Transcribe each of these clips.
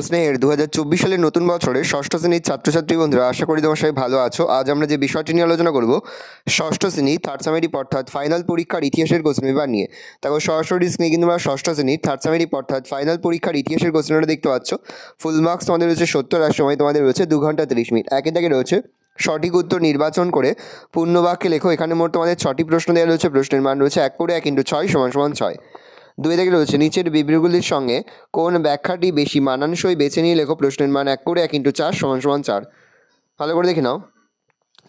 স্নেহের 2024 সালের নতুন বছরে ষষ্ঠ শ্রেণীর ছাত্রছাত্রী বন্ধুরা, আশা করি তোমার সবাই ভালো আছো। আজ আমরা যে বিষয়টি নিয়ে আলোচনা করব ষষ্ঠ শ্রেণী থার্ড সামেটিভ অর্থাৎ ফাইনাল পরীক্ষার ইতিহাসের কোশ্চেন পেপার নিয়ে। তারপর সরাসরি স্ক্রিনে কিন্তু আমরা ষষ্ঠ শ্রেণীর থার্ড সামেটিভ অর্থাৎ ফাইনাল পরীক্ষার ইতিহাসের কোশ্চেনটা দেখতে পাচ্ছ। ফুল মার্কস তোমাদের রয়েছে 70 আর সময় তোমাদের রয়েছে 2 ঘন্টা 30 মিনিট। একে থেকে রয়েছে সঠিক উত্তর নির্বাচন করে পূর্ণ বাক্যে লেখো। এখানে মোট তোমাদের 6টি প্রশ্ন দেওয়া রয়েছে। প্রশ্নের মান রয়েছে 1 করে 1 × 6 = 6। 2 থেকে রয়েছে নিচের বিবৃতিগুলির সঙ্গে কোন ব্যাখ্যাটি বেশি মানানসই বেছে নিয়ে লেখো। প্রশ্নের মান 1 করে 1 × 4 = 4। ভালো করে দেখে নাও।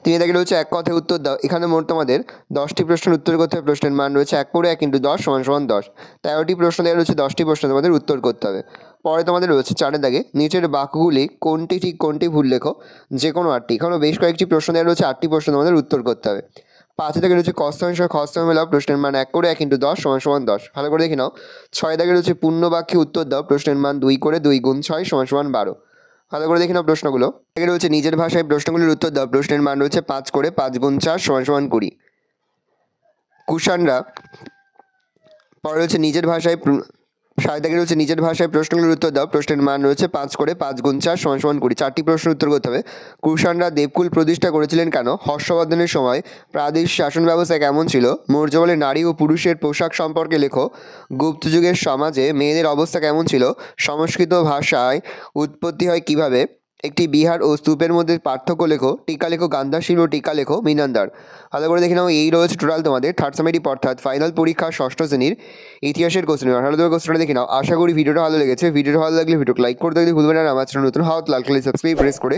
3 থেকে রয়েছে এক কথায় উত্তর দাও। এখানে মোট তোমাদের 10টি প্রশ্নের উত্তর করতে হবে। প্রশ্নের মান রয়েছে 1 করে 1 × 10 = 10। 13টি প্রশ্ন দেওয়া রয়েছে, 10টি প্রশ্ন তোমাদের উত্তর করতে হবে। পরে তোমাদের রয়েছে 4 দাগে নিচের বাক্যগুলি কোনটি ঠিক কোনটি ভুল লেখো, যে কোনো 8টি। এখানেও বেশ কয়েকটি প্রশ্ন দেওয়া রয়েছে, 8টি প্রশ্ন তোমাদের উত্তর করতে হবে। 5 থেকে রয়েছে কস্তমের সঙ্গে খস্তম মেলাও। প্রশ্নের মান 1 করে 1 × 10 = 10। ভালো করে দেখে নাও। 6 দাগে রয়েছে পূর্ণ বাক্যে উত্তর দাও। প্রশ্নের মান 2 করে 2 × 6 = 12। ভালো করে দেখে নাও প্রশ্নগুলো। থেকে রয়েছে নিজের ভাষায় প্রশ্নগুলির উত্তর দাও। প্রশ্নের মান রয়েছে 5 করে 5 × 4 = 20। কুষাণরা পরে রয়েছে নিজের ভাষায় 7 থেকে রয়েছে নিজের ভাষায় প্রশ্নগুলির উত্তর দাও। প্রশ্নের মান রয়েছে 5 করে 5 × 4 = 20। 4টি প্রশ্নের উত্তর করতে হবে। কুষাণরা দেবকুল প্রতিষ্ঠা করেছিলেন কেন? হর্ষবর্ধনের সময় প্রাদেশিক শাসন ব্যবস্থা কেমন ছিল? মৌর্যবলে নারী ও পুরুষের পোশাক সম্পর্কে লেখো। গুপ্ত যুগের সমাজে মেয়েদের অবস্থা কেমন ছিল? সংস্কৃত ভাষায় উৎপত্তি হয় কিভাবে? একটি বিহার ও স্তূপের মধ্যে পার্থক্য লেখো। টিকা লেখো। গান্ধার শিল্প টিকা লেখো। মিনান্দার। ভালো করে দেখে নাও। এই রয়েছে টোটাল তোমাদের থার্ড সামেটিভ অর্থাৎ ফাইনাল পরীক্ষা ষষ্ঠ শ্রেণীর ইতিহাসের কোশ্চেন। ভালো করে কোশ্চেনটা দেখে নাও। আশা করি ভিডিওটা ভালো লেগেছে। ভিডিওটা ভালো লাগলে ভিডিওকে লাইক করতে ভুলবেন না। আমার চ্যানেল নতুন হওয়া লাল কালার সাবস্ক্রাইব প্রেস করে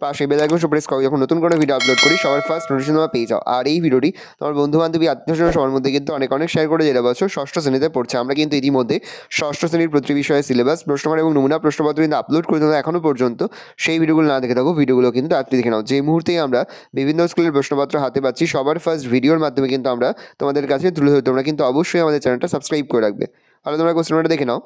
পাশে বেল আইকনটা প্রেস করো, যখন নতুন কোনো ভিডিও আপলোড করি সবার ফার্স্ট নোটিফিকেশন তোমরা পেয়ে যাও। আর এই ভিডিওটি তোমার বন্ধু বান্ধবী আত্মীয়স্বজন সবার মধ্যে কিন্তু অনেক শেয়ার করে যেটা বছর ষষ্ঠ শ্রেণীতে পড়ছে। আমরা কিন্তু ইতিমধ্যে ষষ্ঠ শ্রেণীর প্রতি বিষয়ে সিলেবাস, প্রশ্নমান এবং নমুনা প্রশ্নপত্র কিন্তু আপলোড করে তোমরা এখনও পর্যন্ত সেই ভিডিওগুলো না দেখে থাকো, ভিডিওগুলো কিন্তু আপনি দেখে নাও। যে মুহূর্তেই আমরা বিভিন্ন স্কুলের প্রশ্নপত্র হাতে পাচ্ছি সবার ফার্স্ট ভিডিওর মাধ্যমে কিন্তু আমরা তোমাদের কাছে তুলে ধরি। তোমরা কিন্তু অবশ্যই আমাদের চ্যানেলটা সাবস্ক্রাইব করে রাখবে। তাহলে তোমরা কোশ্চেনটা দেখে নাও।